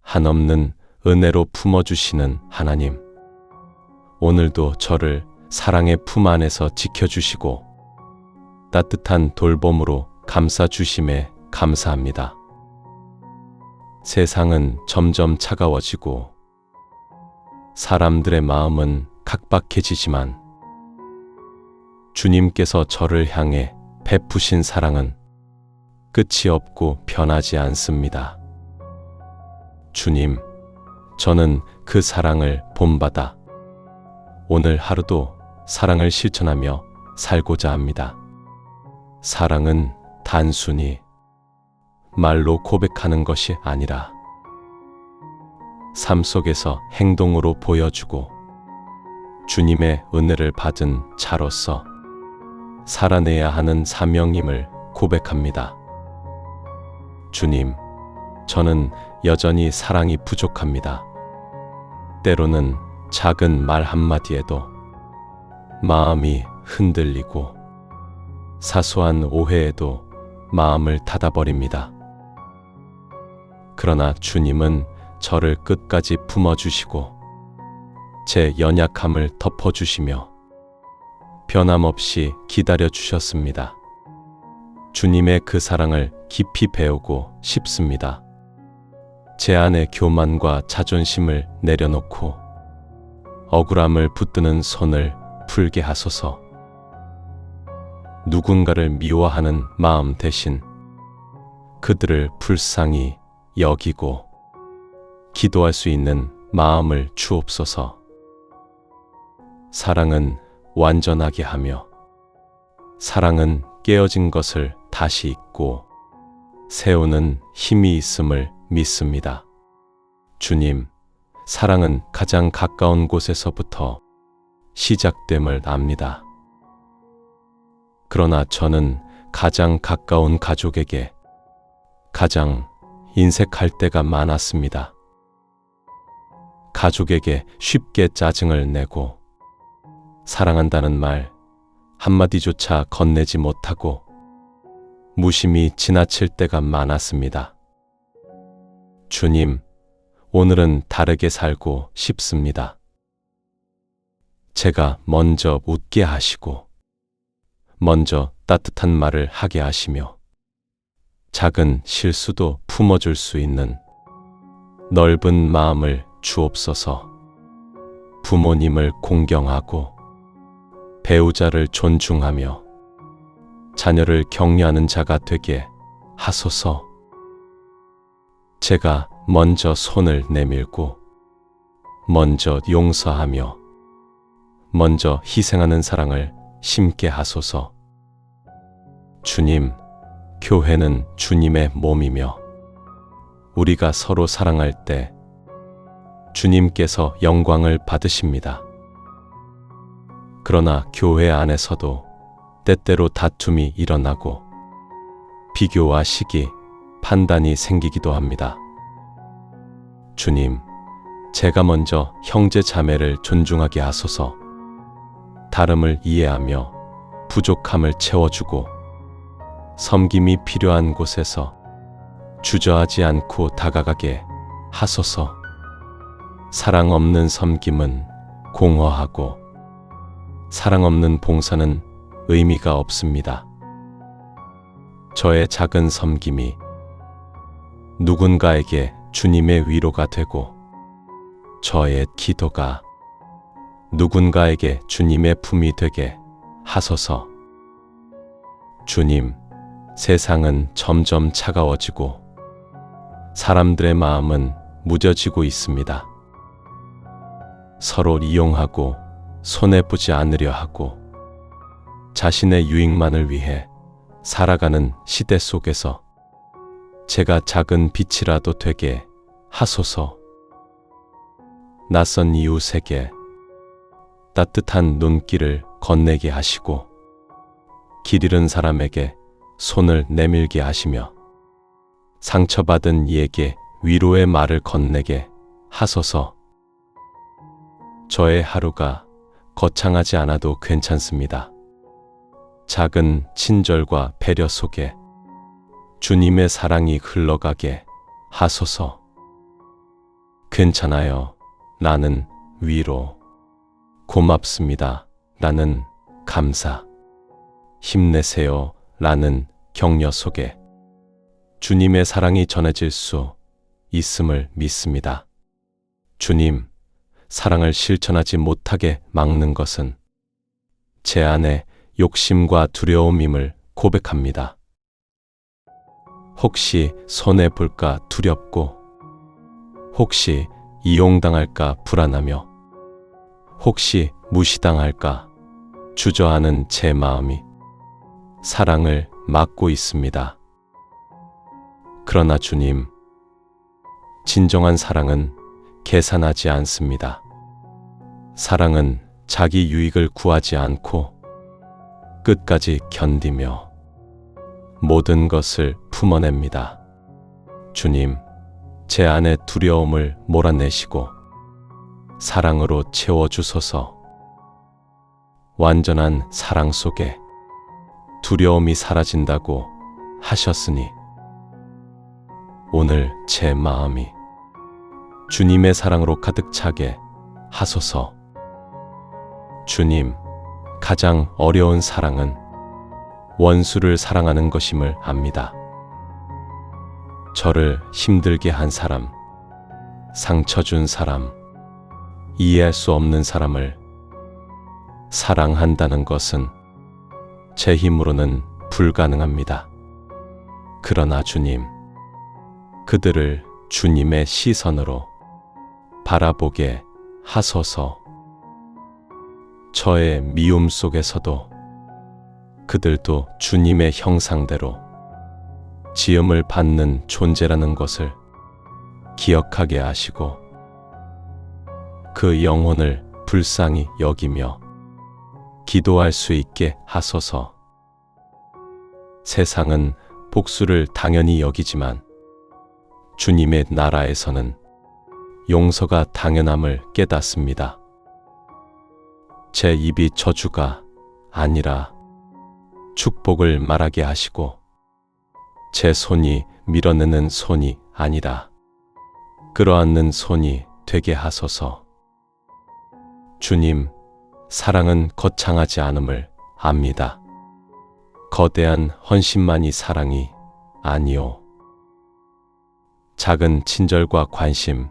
한없는 은혜로 품어주시는 하나님, 오늘도 저를 사랑의 품 안에서 지켜주시고 따뜻한 돌봄으로 감싸주심에 감사합니다. 세상은 점점 차가워지고 사람들의 마음은 각박해지지만 주님께서 저를 향해 베푸신 사랑은 끝이 없고 변하지 않습니다. 주님, 저는 그 사랑을 본받아 오늘 하루도 사랑을 실천하며 살고자 합니다. 사랑은 단순히 말로 고백하는 것이 아니라 삶 속에서 행동으로 보여주고 주님의 은혜를 받은 자로서 살아내야 하는 사명임을 고백합니다. 주님, 저는 여전히 사랑이 부족합니다. 때로는 작은 말 한마디에도 마음이 흔들리고 사소한 오해에도 마음을 닫아버립니다. 그러나 주님은 저를 끝까지 품어주시고 제 연약함을 덮어주시며 변함없이 기다려주셨습니다. 주님의 그 사랑을 깊이 배우고 싶습니다. 제 안의 교만과 자존심을 내려놓고 억울함을 붙드는 손을 풀게 하소서. 누군가를 미워하는 마음 대신 그들을 불쌍히 여기고 기도할 수 있는 마음을 주옵소서. 사랑은 완전하게 하며 사랑은 깨어진 것을 다시 잇고 세우는 힘이 있음을 믿습니다. 주님, 사랑은 가장 가까운 곳에서부터 시작됨을 압니다. 그러나 저는 가장 가까운 가족에게 가장 인색할 때가 많았습니다. 가족에게 쉽게 짜증을 내고 사랑한다는 말 한마디조차 건네지 못하고 무심히 지나칠 때가 많았습니다. 주님, 오늘은 다르게 살고 싶습니다. 제가 먼저 웃게 하시고 먼저 따뜻한 말을 하게 하시며 작은 실수도 품어줄 수 있는 넓은 마음을 주옵소서. 부모님을 공경하고 배우자를 존중하며 자녀를 격려하는 자가 되게 하소서. 제가 먼저 손을 내밀고 먼저 용서하며 먼저 희생하는 사랑을 심게 하소서. 주님, 교회는 주님의 몸이며 우리가 서로 사랑할 때 주님께서 영광을 받으십니다. 그러나 교회 안에서도 때때로 다툼이 일어나고 비교와 시기, 판단이 생기기도 합니다. 주님, 제가 먼저 형제 자매를 존중하게 하소서. 다름을 이해하며 부족함을 채워주고 섬김이 필요한 곳에서 주저하지 않고 다가가게 하소서. 사랑 없는 섬김은 공허하고 사랑 없는 봉사는 의미가 없습니다. 저의 작은 섬김이 누군가에게 주님의 위로가 되고 저의 기도가 누군가에게 주님의 품이 되게 하소서. 주님, 세상은 점점 차가워지고 사람들의 마음은 무뎌지고 있습니다. 서로 이용하고 손해보지 않으려 하고 자신의 유익만을 위해 살아가는 시대 속에서 제가 작은 빛이라도 되게 하소서. 낯선 이웃에게 따뜻한 눈길을 건네게 하시고 길 잃은 사람에게 손을 내밀게 하시며 상처받은 이에게 위로의 말을 건네게 하소서. 저의 하루가 거창하지 않아도 괜찮습니다. 작은 친절과 배려 속에 주님의 사랑이 흘러가게 하소서. 괜찮아요. 라는 위로. 고맙습니다. 라는 감사. 힘내세요. 라는 격려 속에 주님의 사랑이 전해질 수 있음을 믿습니다. 주님, 사랑을 실천하지 못하게 막는 것은 제 안의 욕심과 두려움임을 고백합니다. 혹시 손해볼까 두렵고, 혹시 이용당할까 불안하며, 혹시 무시당할까 주저하는 제 마음이 사랑을 막고 있습니다. 그러나 주님, 진정한 사랑은 계산하지 않습니다. 사랑은 자기 유익을 구하지 않고 끝까지 견디며 모든 것을 품어냅니다. 주님, 제 안의 두려움을 몰아내시고 사랑으로 채워주소서. 완전한 사랑 속에 두려움이 사라진다고 하셨으니 오늘 제 마음이 주님의 사랑으로 가득 차게 하소서. 주님, 가장 어려운 사랑은 원수를 사랑하는 것임을 압니다. 저를 힘들게 한 사람, 상처 준 사람, 이해할 수 없는 사람을 사랑한다는 것은 제 힘으로는 불가능합니다. 그러나 주님, 그들을 주님의 시선으로 바라보게 하소서. 저의 미움 속에서도 그들도 주님의 형상대로 지음을 받는 존재라는 것을 기억하게 하시고 그 영혼을 불쌍히 여기며 기도할 수 있게 하소서. 세상은 복수를 당연히 여기지만 주님의 나라에서는 용서가 당연함을 깨닫습니다. 제 입이 저주가 아니라 축복을 말하게 하시고 제 손이 밀어내는 손이 아니라 끌어안는 손이 되게 하소서. 주님, 사랑은 거창하지 않음을 압니다. 거대한 헌신만이 사랑이 아니오. 작은 친절과 관심,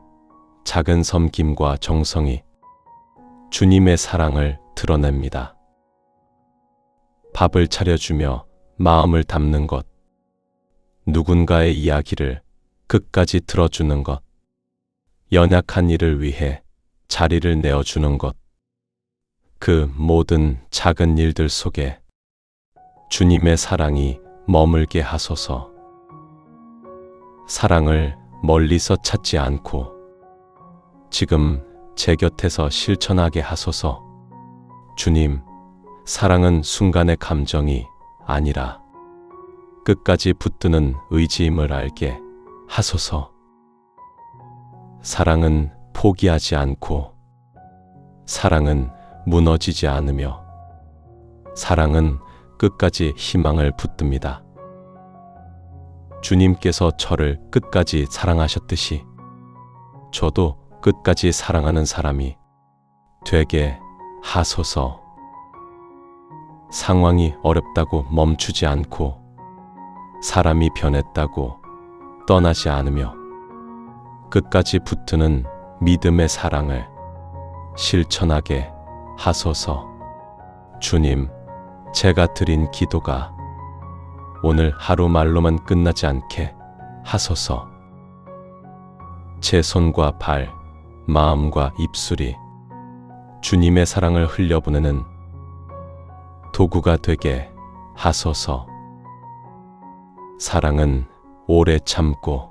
작은 섬김과 정성이 주님의 사랑을 드러냅니다. 밥을 차려주며 마음을 담는 것, 누군가의 이야기를 끝까지 들어주는 것, 연약한 이를 위해 자리를 내어주는 것, 그 모든 작은 일들 속에 주님의 사랑이 머물게 하소서. 사랑을 멀리서 찾지 않고 지금 제 곁에서 실천하게 하소서. 주님, 사랑은 순간의 감정이 아니라 끝까지 붙드는 의지임을 알게 하소서. 사랑은 포기하지 않고, 사랑은 무너지지 않으며, 사랑은 끝까지 희망을 붙듭니다. 주님께서 저를 끝까지 사랑하셨듯이 저도 끝까지 사랑하는 사람이 되게 하소서. 상황이 어렵다고 멈추지 않고, 사람이 변했다고 떠나지 않으며 끝까지 붙드는 믿음의 사랑을 실천하게 하소서. 주님, 제가 드린 기도가 오늘 하루 말로만 끝나지 않게 하소서. 제 손과 발, 마음과 입술이 주님의 사랑을 흘려보내는 도구가 되게 하소서. 사랑은 오래 참고,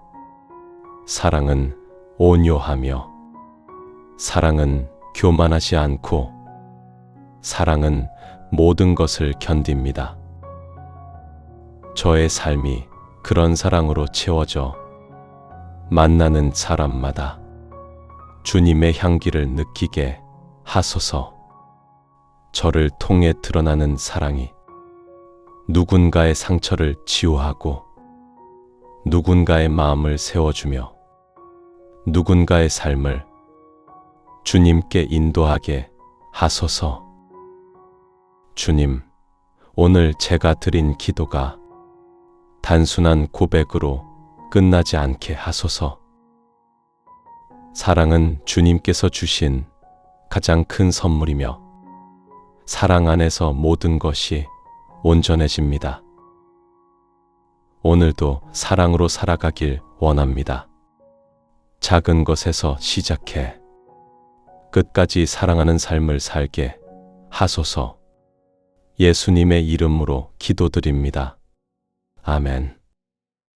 사랑은 온유하며, 사랑은 교만하지 않고, 사랑은 모든 것을 견딥니다. 저의 삶이 그런 사랑으로 채워져 만나는 사람마다 주님의 향기를 느끼게 하소서. 저를 통해 드러나는 사랑이 누군가의 상처를 치유하고 누군가의 마음을 세워주며 누군가의 삶을 주님께 인도하게 하소서. 주님, 오늘 제가 드린 기도가 단순한 고백으로 끝나지 않게 하소서. 사랑은 주님께서 주신 가장 큰 선물이며 사랑 안에서 모든 것이 온전해집니다. 오늘도 사랑으로 살아가길 원합니다. 작은 것에서 시작해 끝까지 사랑하는 삶을 살게 하소서. 예수님의 이름으로 기도드립니다. 아멘.